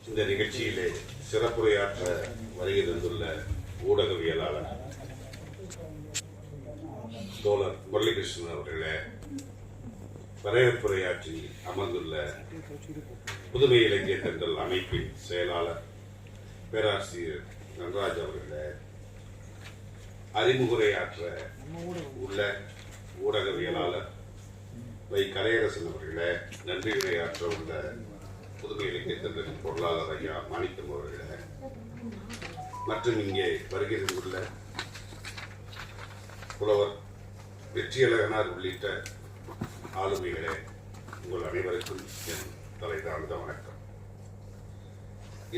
இந்த நிகழ்ச்சியிலே சிறப்புரையாற்ற வருகை தந்துள்ள ஊடகவியலாளர் தோழர் முரளிகிருஷ்ணன் அவர்களே, வரவேற்புரையாற்றி அமர்ந்துள்ள புதுமை இலக்கிய தென்றல் அமைப்பின் செயலாளர் பேராசிரியர் நடராஜ் அவர்களே, அறிமுகரையாற்ற உள்ள ஊடகவியலாளர் வை கலையரசன் அவர்களே, நன்றி உரையாற்ற உள்ள புதுமை இலக்கிய தென்றலின் பொருளாளர் ஐயா மாணிக்கம் அவர்களே, மற்றும் இங்கே வருகை தந்துள்ள புலவர் வெற்றியழகனார் உள்ளிட்ட ஆளுமைகளே, உங்கள் அனைவருக்கும் என் தலைதாழ்ந்த வணக்கம்.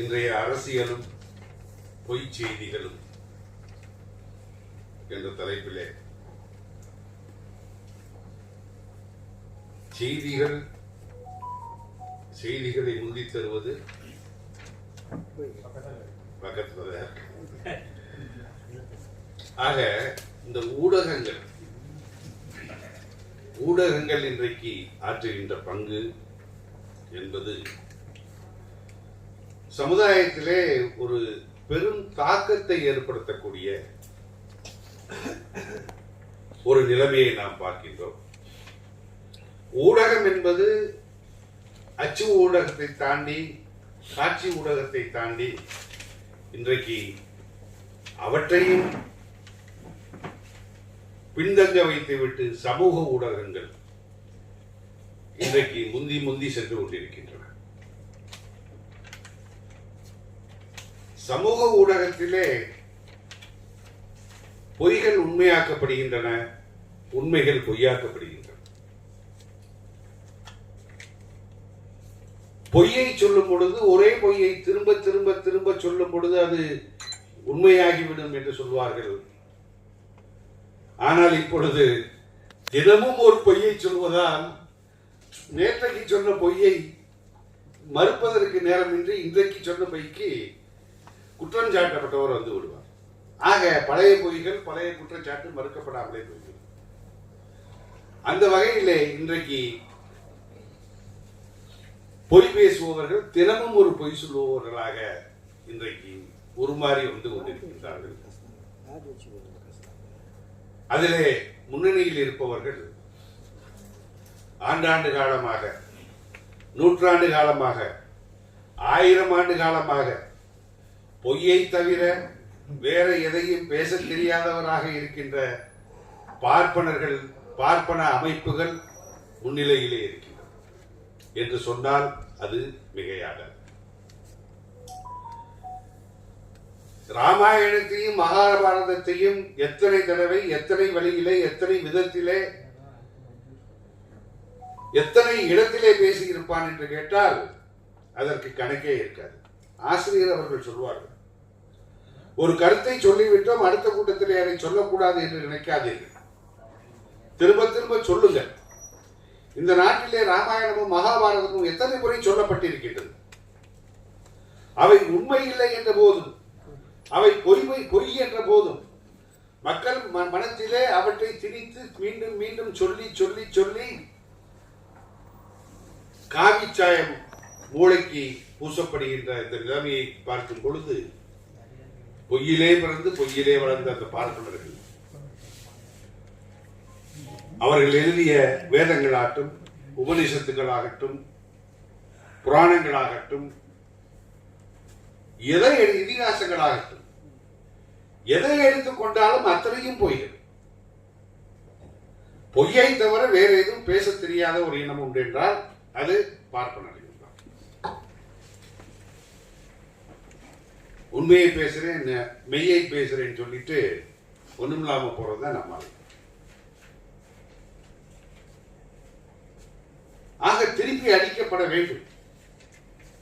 இன்றைய அரசியலும் பொய் செய்திகளும் என்ற தலைப்பிலே செய்திகளை முந்தி தருவது பக்கத்துல. ஆக இந்த ஊடகங்கள் இன்றைக்கு ஆற்றுகின்ற பங்கு என்பது சமுதாயத்திலே ஒரு பெரும் தாக்கத்தை ஏற்படுத்தக்கூடிய ஒரு நிலைமையை நாம் பார்க்கின்றோம். ஊடகம் என்பது அச்சு ஊடகத்தை தாண்டி, காட்சி ஊடகத்தை தாண்டி இன்றைக்கு அவற்றையும் பின்தங்க வைத்துவிட்டு சமூக ஊடகங்கள் இன்றைக்கு முந்தி சென்று கொண்டிருக்கின்றன. சமூக ஊடகத்திலே பொய்கள் உண்மையாக்கப்படுகின்றன, உண்மைகள் பொய்யாக்கப்படுகின்றன. பொய்யை சொல்லும் பொழுது ஒரே பொய்யை திரும்ப திரும்ப திரும்ப சொல்லும் பொழுது அது உண்மையாகிவிடும் என்று சொல்வார்கள். ஆனால் இப்பொழுது தினமும் ஒரு பொய்யை சொல்வதால் நேற்றைக்கு சொன்ன பொய்யை மறுப்பதற்கு நேரமின்றி இன்றைக்கு சொன்ன பொய்க்கு குற்றம் சாட்டப்பட்டவர் வந்து விடுவார். ஆக பழைய பொய்கள், பழைய குற்றச்சாட்டு மறுக்கப்படாமலே போய்விடும். அந்த வகையிலே இன்றைக்கு பொய் பேசுபவர்கள் தினமும் ஒரு பொய் சொல்லுபவர்களாக இன்றைக்கு உருமாறி வந்து கொண்டிருக்கின்றார்கள். அதிலே முன்னணியில் இருப்பவர்கள் ஆண்டாண்டு காலமாக, நூற்றாண்டு காலமாக, 1000 ஆண்டு காலமாக பொய்யை தவிர வேற எதையும் பேச தெரியாதவராக இருக்கின்ற பார்ப்பனர்கள், பார்ப்பன அமைப்புகள் முன்னிலையிலே இருக்கின்றன என்று சொன்னால் அது மிகையாக. ராமாயணத்தையும் மகாபாரதத்தையும் எத்தனை தடவை, எத்தனை வழியிலே, எத்தனை விதத்திலே, எத்தனை இடத்திலே பேசியிருப்பான் என்று கேட்டால் அதற்கு கணக்கே இருக்காது. ஆசிரியர் அவர்கள் சொல்வார்கள், ஒரு கருத்தை சொல்லிவிட்டோம், அடுத்த கூட்டத்திலே அதை சொல்லக்கூடாது என்று நினைக்காதீர்கள், திரும்ப திரும்ப சொல்லுங்கள். இந்த நாட்டிலே ராமாயணமும் மகாபாரதமும் எத்தனை முறை சொல்லப்பட்டிருக்கின்றது. அவை உண்மை இல்லை என்ற போதும், அவை பொய் என்ற போதும் மக்கள் மனத்திலே அவற்றை திணித்து மீண்டும் மீண்டும் சொல்லி சொல்லி சொல்லி காவிச்சாயம் மூளைக்கு பூசப்படுகின்ற இந்த நிலைமையை பார்க்கும் பொழுது பொய்யிலே பிறந்து பொய்யிலே வளர்ந்த அந்த பார்ப்பனர்கள், அவர்கள் எழுதிய வேதங்களாகட்டும், உபநிஷத்துக்களாகட்டும், புராணங்களாகட்டும், இதிகாசங்களாகட்டும், எதை எடுத்துக்கொண்டாலும் அத்தனையும் பொய்கள். பொய்யை தவிர வேற எதுவும் பேச தெரியாத ஒரு இனம் உண்டு என்றால் அது பார்ப்பனர்கள் தான். உண்மையை பேசுறேன், மெய்யை பேசுறேன்னு சொல்லிட்டு ஒண்ணும் இல்லாம போறதுதான் நம்ம. ஆக திருப்பி அடிக்கப்பட வேண்டும்.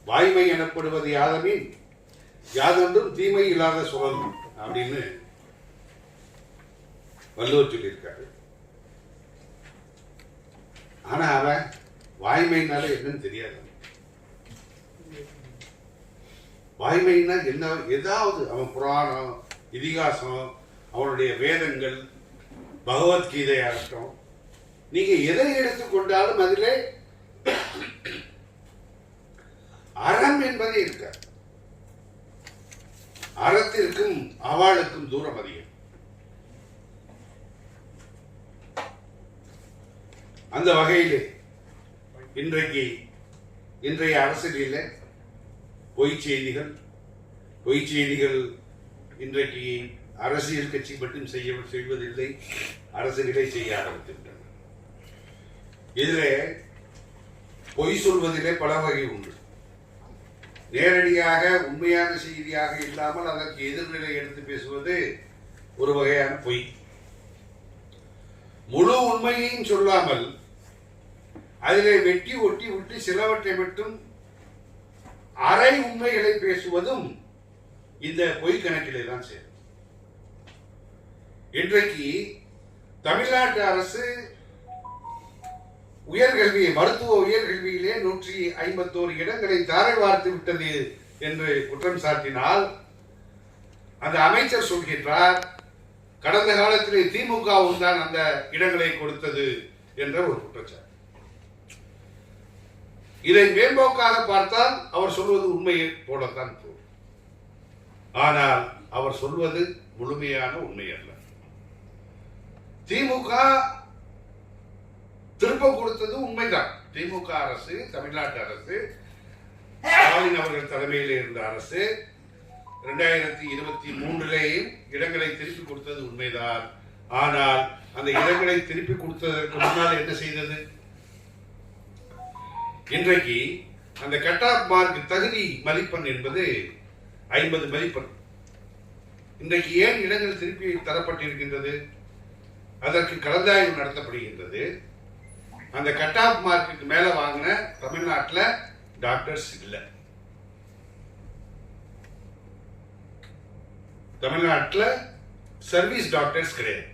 வாய்மை எனப்படுவது யாதனின் யாதொன்றும் தீமை இல்லாத சுரந்தம் அப்படின்னு வள்ளுவர் சொல்லியிருக்காரு. ஆனா அவன் வாய்மைனால என்னன்னு தெரியாது. வாய்மைன்னா என்ன? ஏதாவது அவன் புராணம், இதிகாசம், அவனுடைய வேதங்கள், பகவத்கீதையாகட்டும், நீங்க எதை எடுத்துக்கொண்டாலும் அதிலே அறம் என்பதே இருக்காது. அறத்திற்கும் அவாளுக்கும் தூரம் அதிகம். அந்த வகையிலே இன்றைய அரசியலில் பொய் செய்திகள் இன்றைக்கு அரசியல் கட்சி மட்டும் செய்வதில்லை, அரசியலை செய்ய ஆரம்பித்திருக்கின்றன. இதிலே பொய் சொல்வதிலே பல வகை உண்டு. நேரடியாக உண்மையான செய்தியாக இல்லாமல் அதற்கு எதிர்நிலை எடுத்து பேசுவது ஒரு வகையான பொய். முழு உண்மையையும் சொல்லாமல் அதிலே வெட்டி ஒட்டி விட்டு சிலவற்றை மட்டும் அரை உண்மைகளை பேசுவதும் இந்த பொய் கணக்கிலே தான் சேரும். இன்றைக்கு தமிழ்நாட்டு அரசு உயர்கல்வி, மருத்துவ உயர்கல்வியிலே 151 இடங்களை தாரை வார்த்து விட்டது என்று குற்றம் சாட்டினால் அந்த அமைச்சர் சொல்கின்றார், கடந்த காலத்திலே திமுகவும் தான் அந்த இடங்களை கொடுத்தது என்ற ஒரு குற்றச்சாட்டு. இதை மேம்போக்காக பார்த்தால் அவர் சொல்வது உண்மையை போலத்தான் தோன்றும். ஆனால் அவர் சொல்வது முழுமையான உண்மை அல்ல. திமுக திரும்ப கொடுத்தது உண்மைதான். திமுக அரசு, தமிழ்நாட்டு அரசு, ஸ்டாலின் அவர்கள் தலைமையில் இருந்த அரசு 2023 இடங்களை திருப்பி கொடுத்தது உண்மைதான். ஆனால் அந்த இடங்களை திருப்பி கொடுத்ததற்கு முன்னால் என்ன செய்தது? இன்றைக்கு அந்த கட் ஆஃப் மார்க் தகுதி மதிப்பெண் என்பது 50 மதிப்பெண். இன்றைக்கு ஏன் இடங்கள் திருப்பி தரப்பட்டிருக்கின்றது? அதற்கு கலந்தாய்வு நடத்தப்படுகின்றது. அந்த கட் ஆஃப் மார்க்குக்கு மேல வாங்கின தமிழ்நாட்டில் டாக்டர்ஸ் இல்லை. தமிழ்நாட்டில் சர்வீஸ் டாக்டர்ஸ் கிடையாது.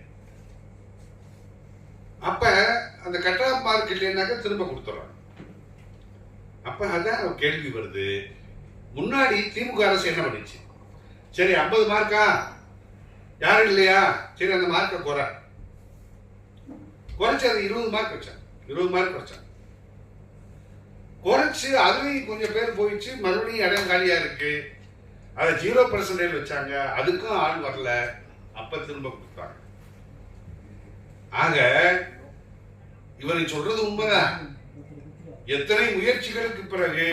அப்ப அந்த கட் ஆஃப் மார்க் இல்லைன்னாக்க திரும்ப கொடுத்துறாங்க. அப்ப அதான் கேள்வி வருது, முன்னாடி திமுக அரசு என்ன பண்ணிச்சு? சரி 50 மார்க்கா, யாரும் இல்லையா, சரி அந்த மார்க்கை குறைச்சு அது 20 மார்க் வச்சாங்க. 20 மார்க் வச்சாங்க. குறைச்சு அதுலயும் கொஞ்சம் பேர் போயிடுச்சு, மறுபடியும் இடம் காலியா இருக்கு. அதை 0% வச்சாங்க, அதுக்கும் ஆள் வரல. அப்ப திரும்ப கொடுத்தாங்க. ஆக இவரை சொல்றது உண்மைதான். எத்தனை முயற்சிகளுக்கு பிறகு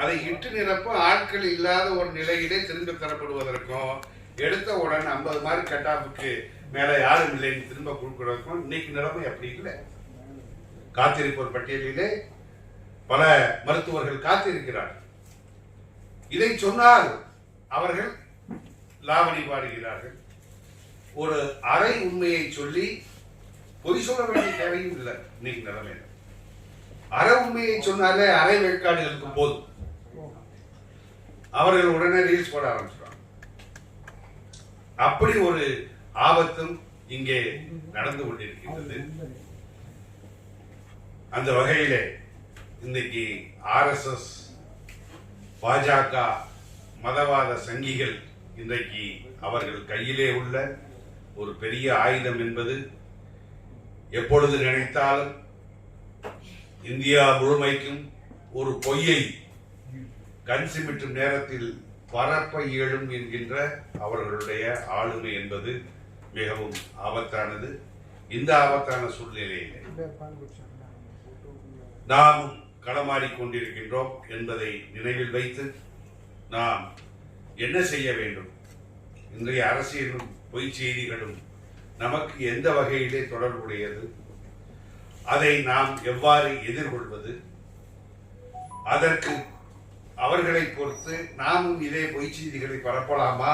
அதை இட்டு நிரப்ப ஆட்கள் இல்லாத ஒரு நிலையிலே திரும்ப தரப்படுவதற்கும், எடுத்த உடனே 50 மார்க் கட் ஆஃப்க்கு மேல யாரும் இல்லைன்னு திரும்ப கொடுக்கிறதுக்கும் இன்னைக்கு நிலைமை அப்படி இல்லை. காத்திருப்போர் பட்டியலிலே பல மருத்துவர்கள் காத்திருக்கிறார்கள். இதை சொன்னால் அவர்கள் லாவணி பாடுகிறார்கள். ஒரு அரை உண்மையை சொல்லி பொய் சொல்ல வேண்டிய தேவையும் இல்லை. இன்னைக்கு நிலைமையில அரை உண்மையை சொன்னாலே அரை வேட்காடுகளுக்கு போதும், அவர்கள் உடனே ரீல்ஸ் போட ஆரம்பிச்சிடுவாங்க. அப்படி ஒரு ஆபத்தும் இங்கே நடந்து கொண்டிருக்கின்றது. அந்த வகையிலே இன்னைக்கு RSS, பாஜக, மதவாத சங்கிகள் இன்றைக்கு அவர்கள் கையிலே உள்ள ஒரு பெரிய ஆயுதம் என்பது, எப்பொழுது நினைத்தாலும் இந்தியா முழுமைக்கும் ஒரு பொய்யை கண் சிமிட்டும் நேரத்தில் பரப்ப இயலும் என்கின்ற அவர்களுடைய ஆளுமை என்பது மிகவும் ஆபத்தானது. இந்த ஆபத்தான சூழ்நிலையிலே நாம் களமாடிக் கொண்டிருக்கின்றோம் என்பதை நினைவில் வைத்து நாம் என்ன செய்ய வேண்டும்? இன்றைய அரசியலும் பொய் செய்திகளும் நமக்கு எந்த வகையிலே தொடர்புடையது? அதை நாம் எவ்வாறு எதிர்கொள்வது? அதற்கு அவர்களை பொறுத்து நாமும் இதே பொய் செய்திகளை பரப்பலாமா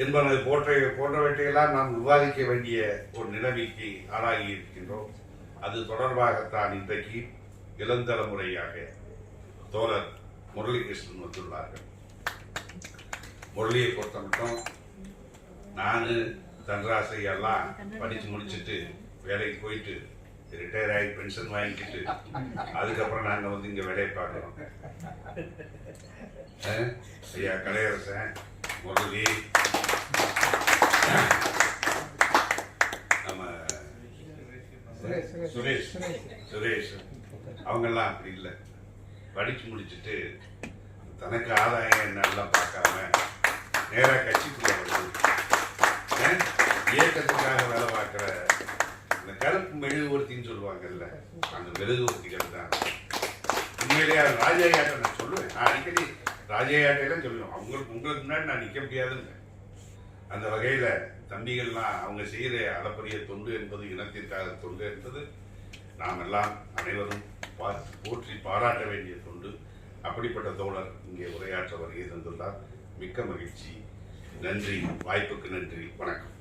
என்பது போன்றவற்றையெல்லாம் நாம் விவாதிக்க வேண்டிய ஒரு நிலைமைக்கு ஆளாகி இருக்கின்றோம். அது தொடர்பாகத்தான் இன்றைக்கு இளந்தலைமுறையாக தோழர் முரளிகிருஷ்ணன் வந்துள்ளார்கள். முரளியை பொறுத்த மட்டும் நான் தன்ராசை எல்லாம் படித்து முடிச்சுட்டு வேலைக்கு போயிட்டு ரிட்டையர் ஆகி பென்ஷன் வாங்கிக்கிட்டு அதுக்கப்புறம் நாங்கள் வந்து இங்கே வேலையை பார்க்குறோம். ஐயா கலையரசன், முரளி, நம்ம சுரேஷ் அவங்கெல்லாம் அப்படி இல்லை. படித்து முடிச்சுட்டு தனக்கு ஆதாயம் என்னெல்லாம் பார்க்காம நேராக கட்சிக்குள்ள வருது, இயக்கத்துக்காக வேலை பார்க்குற இந்த கருப்பு மெழுகுவர்த்தின்னு சொல்லுவாங்கல்ல, அந்த மெழுகுவர்த்திகள் தான் உண்மையிலேயே. அது ராஜையாட்டை நான் சொல்லுவேன், நான் அடிக்கடி ராஜையாட்டையெல்லாம் சொல்லுவேன், உங்களுக்கு முன்னாடி நான் நிற்க முடியாதுங்க. அந்த வகையில் தம்பிகள்லாம் அவங்க செய்கிற அளப்பரிய தொண்டு என்பது, இனத்திற்காக தொண்டு என்பது நாம் எல்லாம் அனைவரும் போற்றி பாராட்ட வேண்டிய தொண்டு. அப்படிப்பட்ட தோழர் இங்கே உரையாற்ற வருகை தந்துள்ளார். மிக்க மகிழ்ச்சி. நன்றி. வாய்ப்புக்கு நன்றி. வணக்கம்.